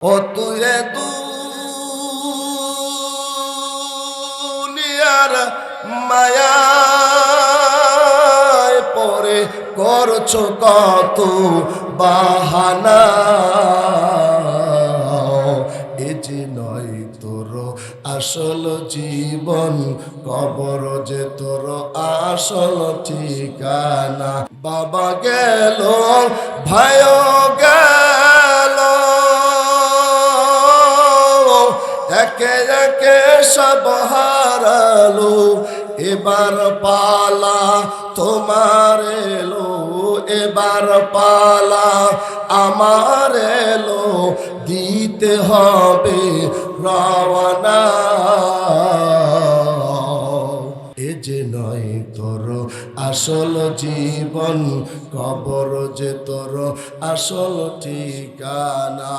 ও তুই দুনিয়ার মায়ায় পরে করছো কত বাহানা, এ যে নয় তোর আসল জীবন, কবর যে তোর আসল ঠিকানা। বাবা গেল, ভাইও গেল, একে একে সব হারালো, এবার পালা তোমার এলো, এবার পালা আমার এলো, দিতে হবে রওনা। এ যে নয় তোর আসল জীবন, কবর যে তোর আসল ঠিকানা।